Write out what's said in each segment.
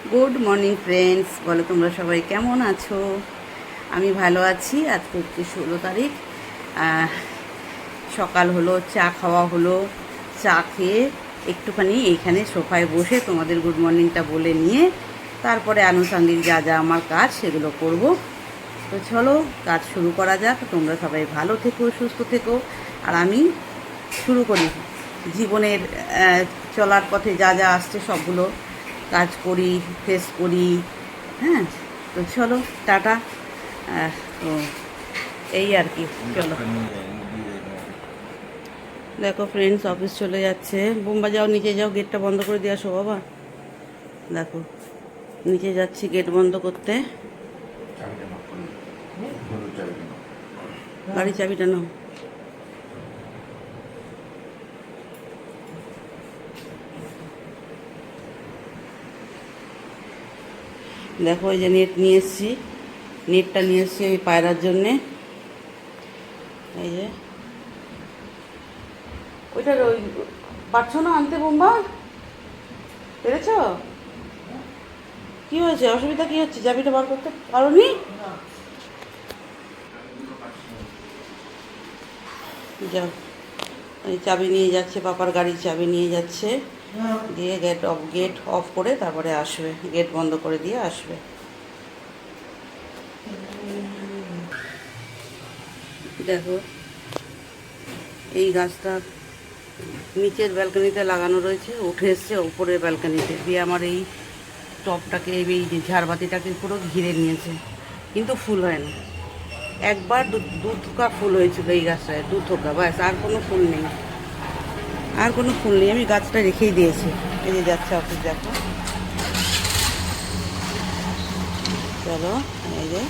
Good morning friends, বলো তোমরা সবাই কেমন আছো? আমি ভালো আছি। আজ হচ্ছে 16 তারিখ। সকাল হলো, চা খাওয়া হলো। চা খেয়ে একটুখানি এইখানে সোফায় বসে তোমাদের গুড মর্নিংটা বলে নিয়ে তারপরে আনুষঙ্গিক যা যা আমার কাজ সেগুলো করব। তো চলো কাজ শুরু করা যাক। তোমরা সবাই ভালো থেকো, সুস্থ থেকো। আর আমি শুরু করি জীবনের চলার পথে যা যা আসছে সবগুলো কাজ করি, ফেস করি। হ্যাঁ, তো চলো টাটা। তো এই আর কি, চলো। দেখো ফ্রেন্ডস, অফিস চলে যাচ্ছে। বোম্বা যাও, নিচে যাও, গেটটা বন্ধ করে দিয়ে আসো বাবা। দেখো নিচে যাচ্ছি গেট বন্ধ করতে। গাড়ি চাবিটা নাও। দেখো এই যে নেট নিয়ে এসেছি, নেটটা নিয়ে এসেছি ওই পায়রার জন্যে। এই যে ওইটা ওই পারছো না আনতে বোম্বা? পেরেছ? কি হয়েছে, অসুবিধা কি হচ্ছে? চাবিটা বার করতে পারোনি? যাও, এই চাবি নিয়ে যাচ্ছে, পাপার গাড়ির চাবি নিয়ে যাচ্ছে। দিয়ে গেট অফ করে তারপরে আসবে, গেট বন্ধ করে দিয়ে আসবে। দেখো এই গাছটা নিচের ব্যালকনিতে লাগানো রয়েছে, উঠে এসছে উপরের ব্যালকনিতে। দিয়ে আমার এই টবটাকে, এই যে ঝাড়বাতিটাকে পুরো ঘিরে নিয়েছে, কিন্তু ফুল হয় না। একবার দু থোকা ফুল হয়েছিল এই গাছটায়, 2 থোকা, ব্যাস। আর কোনো ফুল নেই, আর কোনো ফুল নেই। আমি গাছটা রেখেই দিয়েছি। এই যে যাচ্ছে অফিস, দেখো। চলো, এই যে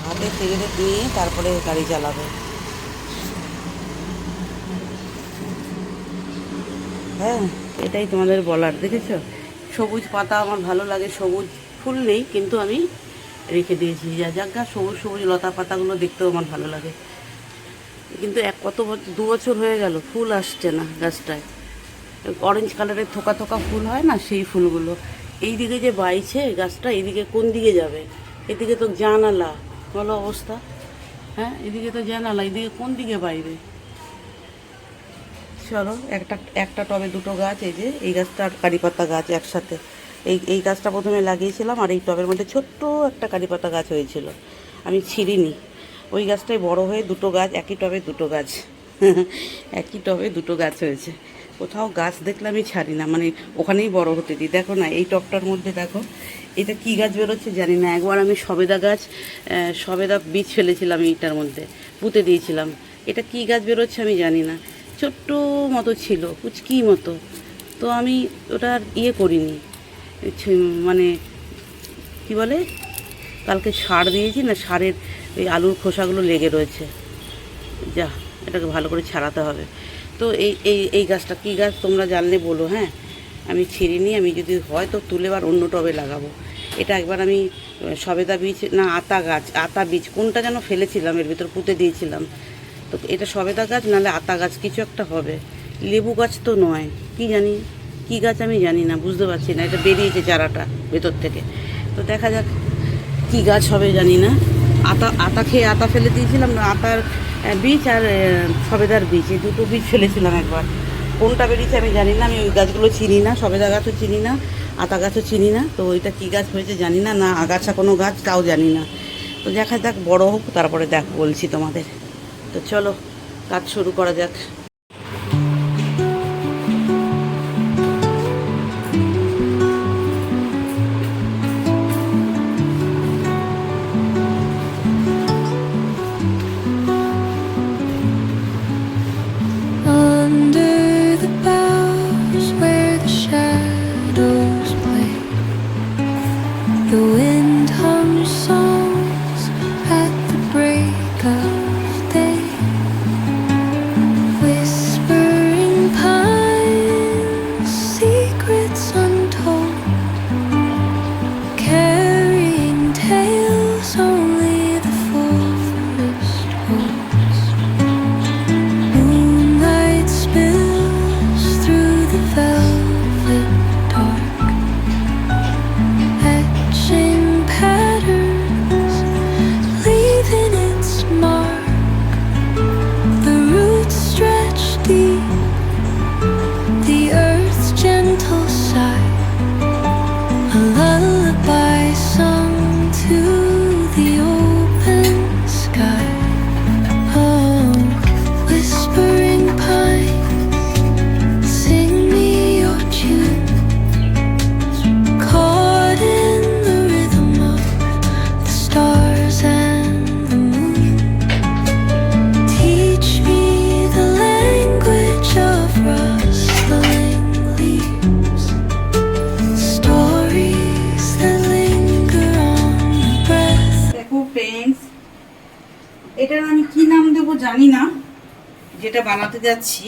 হাতে সিগারেট নিয়ে তারপরে গাড়ি চালাবে। হ্যাঁ, এটাই তোমাদের বলার। দেখেছো, সবুজ পাতা আমার ভালো লাগে। সবুজ ফুল নেই, কিন্তু আমি রেখে দিয়েছি। যাক গা, সবুজ সবুজ লতা পাতাগুলো দেখতেও আমার ভালো লাগে। কিন্তু 2 বছর হয়ে গেল, ফুল আসছে না গাছটায়। অরেঞ্জ কালারের থোকা থোকা ফুল হয় না, সেই ফুলগুলো। এই দিকে যে বাইছে গাছটা, এইদিকে কোন দিকে যাবে? এদিকে তো জানালা, ভালো অবস্থা। হ্যাঁ, এদিকে তো জানালা, এদিকে কোন দিকে বাইবে? চলো, একটা একটা টবে 2টো গাছ। এই যে এই গাছটা আর কারিপাতা গাছ একসাথে। এই গাছটা প্রথমে লাগিয়েছিলাম, আর এই টবের মধ্যে ছোট্ট একটা কারিপাতা গাছ হয়েছিল, আমি ছিঁড়িনি। ওই গাছটাই বড় হয়ে 2টো গাছ, একই টবে 2টো গাছ। একই টবে 2টো গাছ হয়েছে। কোথাও গাছ দেখলে আমি ছাড়ি না, মানে ওখানেই বড় হতে দিই। দেখো না, এই টবটার মধ্যে দেখো, এটা কি গাছ বেরোচ্ছে জানি না। একবার আমি সবেদা গাছ, সবেদা বীজ ফেলেছিলাম এইটার মধ্যে, পুঁতে দিয়েছিলাম। এটা কি গাছ বেরোচ্ছে আমি জানি না। ছোট্ট মতো ছিল, কুচকি মতো। তো আমি ওটা আর করিনি, মানে কি বলে, কালকে সার দিয়েছি না, সারের ওই আলুর খোসাগুলো লেগে রয়েছে। যা, এটাকে ভালো করে ছাড়াতে হবে। তো এই এই এই গাছটা কী গাছ তোমরা জানলে বলো। হ্যাঁ, আমি ছিঁড়িনি। আমি যদি হয় তো তুলে আবার অন্য টবে লাগাবো। এটা একবার আমি সবেদা বীজ না আতা গাছ, আতা বীজ কোনটা যেন ফেলেছিলাম, এর ভিতর পুঁতে দিয়েছিলাম। তো এটা সবেদা গাছ নাহলে আতা গাছ, কিছু একটা হবে। লেবু গাছ তো নয়, কি জানি কী গাছ আমি জানি না, বুঝতে পারছি না। এটা বেরিয়েছে চারাটা ভেতর থেকে। তো দেখা যাক কী গাছ হবে জানি না। আতা খেয়ে আতা ফেলে দিয়েছিলাম না, আতার বীজ আর সবেদার বীজ, এই 2টো বীজ ফেলেছিলাম একবার। কোনটা বেরিয়েছে আমি জানি না। আমি ওই গাছগুলো চিনি না, সবেদা গাছও চিনি না, আতা গাছও চিনি না। তো ওইটা কী গাছ হয়েছে জানি না, না আগাছা কোনো গাছ তাও জানি না। তো দেখা যাক, বড় হোক তারপরে বলছি তোমাদের। তো চলো কাজ শুরু করা যাক। Under the boughs where the shadows play, the wind hums songs at the break of day. এটার আমি কি নাম দেবো জানি না, যেটা বানাতে যাচ্ছি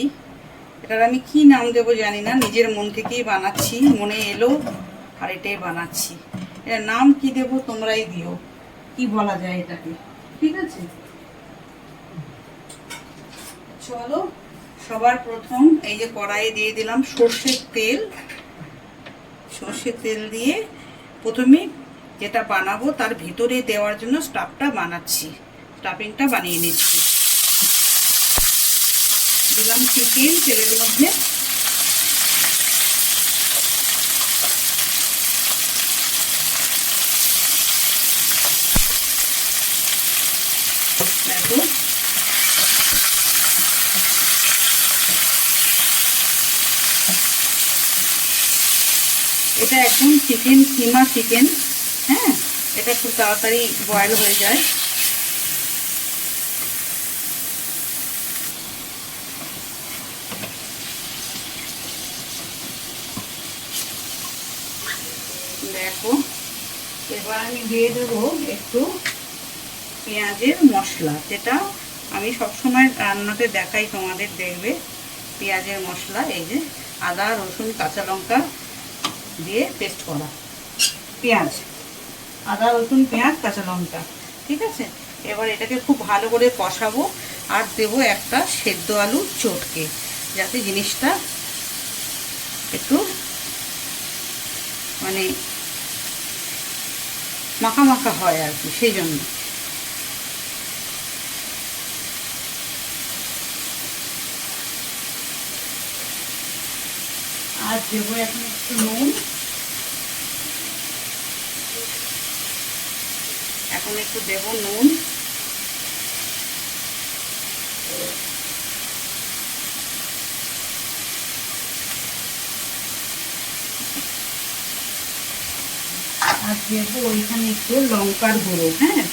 এটার আমি কি নাম দেবো জানি না, নিজের মন থেকেই বানাচ্ছি, মনে এলো আর এটাই বানাচ্ছি। এটার নাম কি দেবো তোমরাই দিও, কি বলা যায় এটাকে, ঠিক আছে? চলো সবার প্রথম এই যে কড়াইয়ে দিয়ে দিলাম সর্ষের তেল। সর্ষের তেল দিয়ে প্রথমে যেটা বানাবো তার ভিতরে দেওয়ার জন্য স্টাফটা বানাচ্ছি, স্টাফিংটা বানিয়ে নিচ্ছি। দিলাম চিকেন তেলের মধ্যে, দেখো এটা একদম চিকেন কিমা চিকেন, হ্যাঁ এটা খুব তাড়াতাড়ি বয়েল হয়ে যায়। দেখো এবার আমি দিয়ে দেবো একটু পেঁয়াজের মশলা, যেটা আমি সবসময় রান্নাতে দেখাই তোমাদের, দেখবে পেঁয়াজের মশলা, এই যে আদা রসুন কাঁচা লঙ্কা দিয়ে পেস্ট করা পেঁয়াজ, আদা রসুন পেঁয়াজ কাঁচা লঙ্কা, ঠিক আছে? এবার এটাকে খুব ভালো করে কষাবো আর দেবো একটা সেদ্ধ আলু চটকে, যাতে জিনিসটা একটু মানে মাখা মাখা হয় আর কি, সেই জন্য। আর দেবো এখন একটু নুন, এখন একটু দেবো নুন, আর দেবো ওইখানে একটু লঙ্কার গুঁড়ো, হ্যাঁ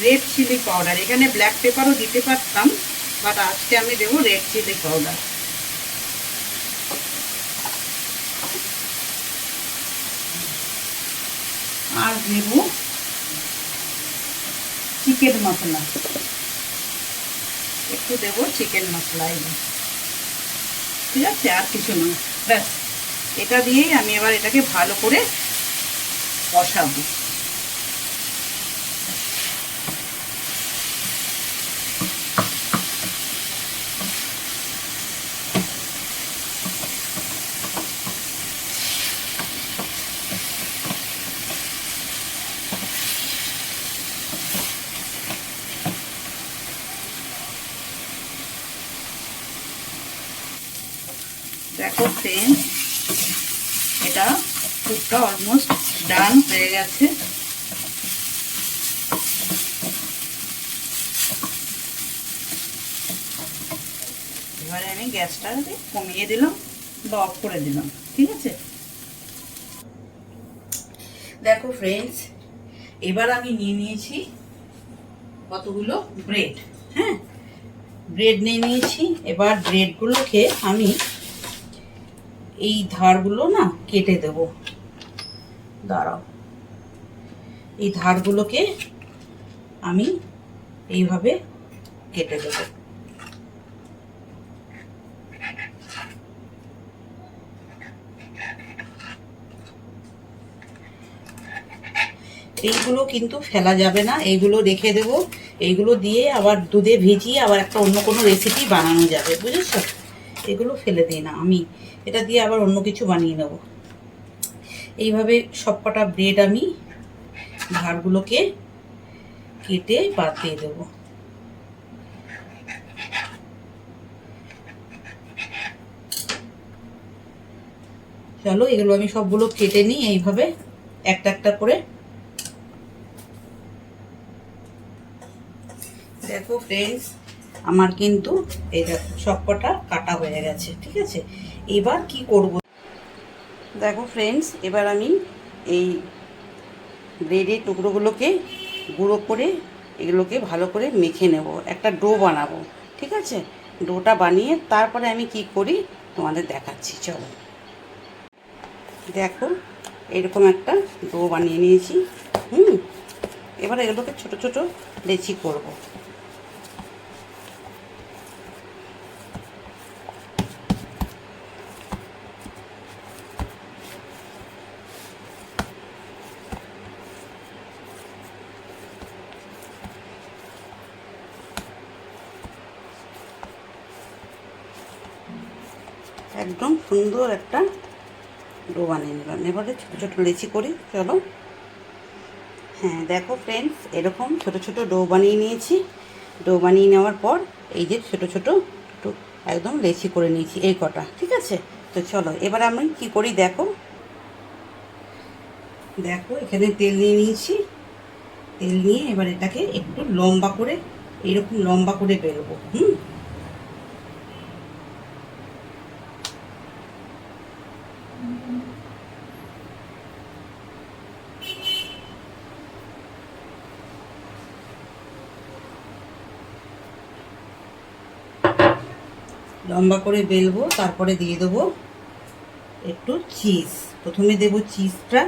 রেড চিলি পাউডার, এখানে ব্ল্যাক পেপারও দিতে পারতাম, বাট আজকে আমি দেবো রেড চিলি পাউডার। আর দেব চিকেন মশলা, একটু দেবো চিকেন মশলা, ঠিক আছে? আর কিছু নয়, ব্যাস এটা দিয়েই আমি এবার এটাকে ভালো করে কষাবো। দেখো ফ্রেন্ডস, এটা স্যুপটা অলমোস্ট ডান হয়ে গেছে। এবারে আমি গ্যাসটা কমিয়ে দিলাম বা অফ করে দিলাম, ঠিক আছে? দেখো ফ্রেন্ডস, এবার আমি নিয়ে নিয়েছি কতগুলো ব্রেড, হ্যাঁ ব্রেড নিয়ে নিয়েছি। এবার ব্রেডগুলোকে আমি এই ধারগুলো না কেটে দেব, দাঁড়াও, এই ধারগুলোকে আমি এইভাবে কেটে দেব। এইগুলো কিন্তু ফেলা যাবে না, এইগুলো রেখে দেব, এইগুলো দিয়ে আবার দুধে ভিজিয়ে আবার একটা অন্য কোনো রেসিপি বানানো যাবে, বুঝেছো? এগুলো ফেলে দিই না, আমি এটা দিয়ে আবার অন্য কিছু বানিয়ে নেব। এইভাবে সবকটা ব্রেড আমি ধারগুলোকে কেটে বাদ দিয়ে দেব। চলো এগুলো আমি সবগুলো কেটে নিই এইভাবে একটা একটা করে। দেখো ফ্রেন্ডস, আমার কিন্তু এই দেখো সবকটা কাটা হয়ে গেছে, ঠিক আছে? এবার কি করব, দেখো ফ্রেন্ডস, এবার আমি এই ব্রেডের টুকরোগুলোকে গুঁড়ো করে এগুলোকে ভালো করে মেখে নেব, একটা ডো বানাবো, ঠিক আছে? ডোটা বানিয়ে তারপরে আমি কি করি তোমাদের দেখাচ্ছি। চলো দেখো এরকম একটা ডো বানিয়ে নিয়েছি। এবার এগুলোকে ছোট ছোট লেচি করব। একদম সুন্দর একটা ডো বানিয়ে নিলাম। এবারে ছোটো ছোটো লেচি করি, চলো। হ্যাঁ দেখো ফ্রেন্ডস, এরকম ছোটো ছোটো ডো বানিয়ে নিয়েছি। ডো বানিয়ে নেওয়ার পর এই যে ছোটো ছোটো একটু একদম লেচি করে নিয়েছি, এই কটা, ঠিক আছে। তো চলো এবার আমি কি করি দেখো। দেখো এখানে তেল নিয়ে নিয়েছি। তেল নিয়ে এবার এটাকে একটু লম্বা করে, এরকম লম্বা করে বেরোবো। লম্বা করে বেলবো, তারপরে দিয়ে দেবো একটু চিজ। প্রথমে দেবো চিজটা,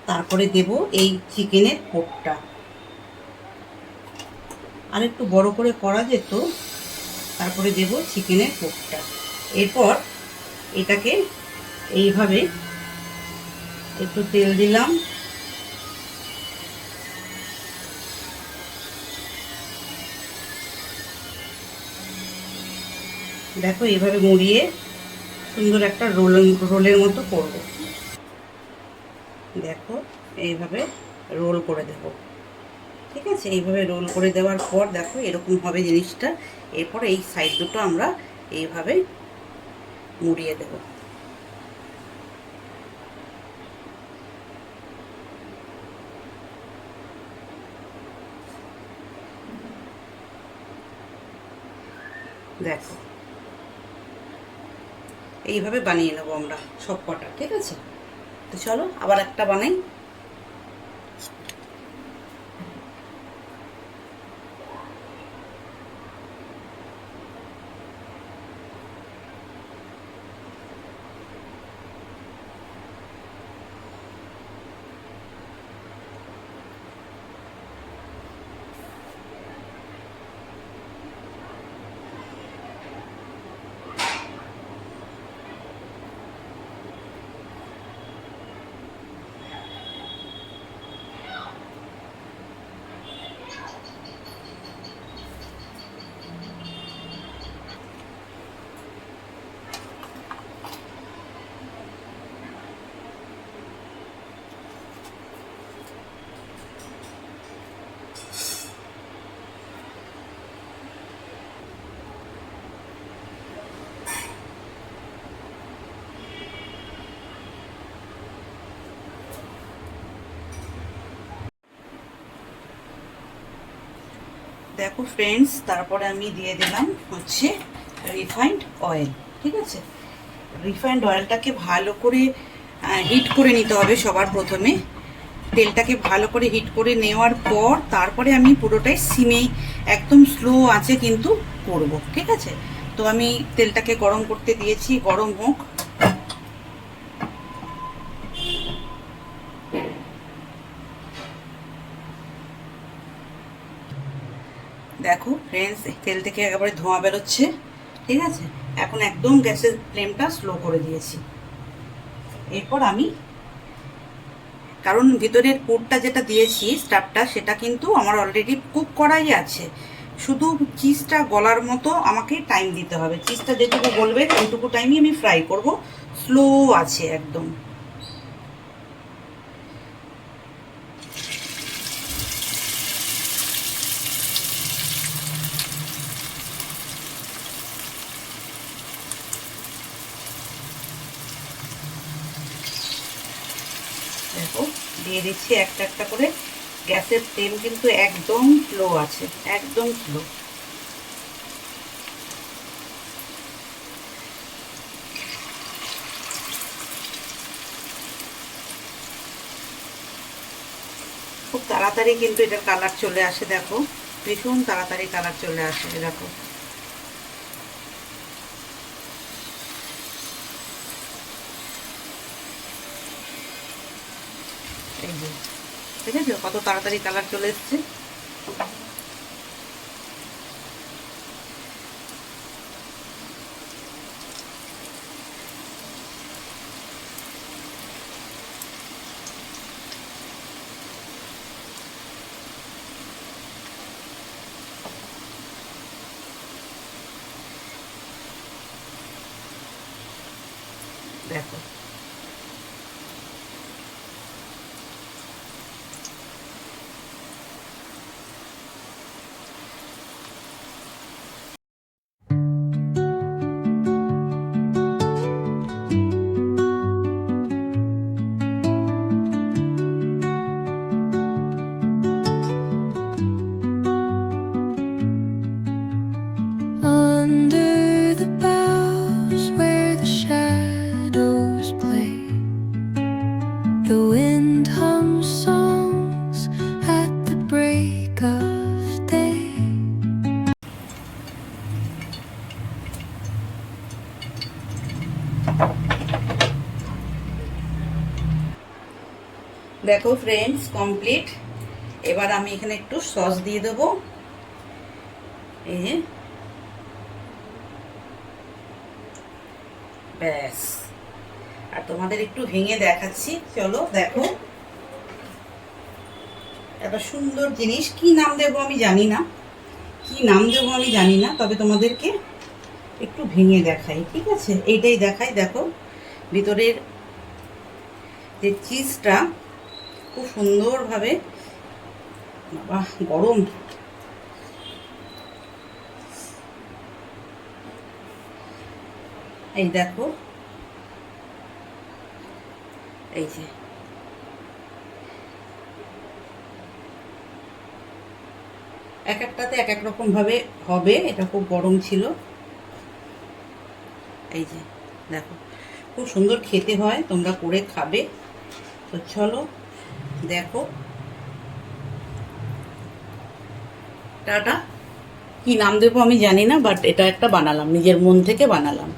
তারপরে দেবো এই চিকেনের কোটটা। আর একটু বড় করে করা যেত, তারপরে দেবো চিকেনের কোটটা। এরপর এটাকে এইভাবে একটু তেল দিলাম, দেখো এইভাবে মুড়িয়ে সুন্দর একটা রোলের মতো করব। দেখো এইভাবে রোল করে দেব, ঠিক আছে। এইভাবে রোল করে দেওয়ার পর দেখো এরকম হবে জিনিসটা। এরপর এই সাইড দুটো আমরা এইভাবে মুড়িয়ে দেব। দেখো এইভাবে বানিয়ে নেবো আমরা সব কটা, ঠিক আছে। তো চলো আবার একটা বানাই। দেখো ফ্রেন্ডস, তারপরে আমি দিয়ে দিলাম হচ্ছে রিফাইন্ড অয়েল, ঠিক আছে। রিফাইন্ড অয়েলটাকে ভালো করে হিট করে নিতে হবে সবার প্রথমে। তেলটাকে ভালো করে হিট করে নেওয়ার পর তারপরে আমি পুরোটাই সিমে একদম স্লো আঁচে কিন্তু করব, ঠিক আছে। তো আমি তেলটাকে গরম করতে দিয়েছি, গরম হোক। দেখো ফ্রেন্ডস, তেল থেকে একেবারে ধোঁয়া বেরোচ্ছে, ঠিক আছে। এখন একদম গ্যাসের ফ্লেমটা স্লো করে দিয়েছি। এরপর আমি, কারণ ভিতরের পুরটা যেটা দিয়েছি স্টাফটা, সেটা কিন্তু আমার অলরেডি কুক করাই আছে, শুধু চিজটা গলার মতো আমাকে টাইম দিতে হবে। চিজটা যেটুকু গলবে ওইটুকু টাইমই আমি ফ্রাই করব, স্লো আছে একদম। দেখো দিয়ে দিচ্ছি একটা একটা করে। গ্যাসের ফ্লেম কিন্তু একদম স্লো আছে, একদম স্লো। খুব তাড়াতাড়ি কিন্তু এটার কালার চলে আসে, দেখো ভীষণ তাড়াতাড়ি কালার চলে আসে, দেখো। এই যে ঠিক আছে, কত তাড়াতাড়ি কালার চলে এসছে। দেখো under the boughs where the shadows play. The wind hums songs at the break of day. দেখো ফ্রেন্ডস, কমপ্লিট। এবার আমি এখানে একটু সস দিয়ে দেবো, এই যে, ব্যাস। আর তোমাদের একটু ভেঙে দেখাচ্ছি, চলো দেখো। একটা সুন্দর জিনিস, কি নাম দেবো আমি জানি না, তবে তোমাদেরকে একটু ভেঙে দেখাই, ঠিক আছে? এইটাই দেখাই। দেখো ভিতরের যে চিজটা খুব সুন্দরভাবে, বাহ গরম, এই দেখো, এই যে এক একটাতে এক এক রকম ভাবে হবে। এটা খুব গরম ছিল, এই যে দেখো, খুব সুন্দর খেতে হয়, তোমরা করে খাবে। তো চলো দেখো, টাটা। কি নাম দেবো আমি জানি না, বাট এটা একটা বানালাম, নিজের মন থেকে বানালাম।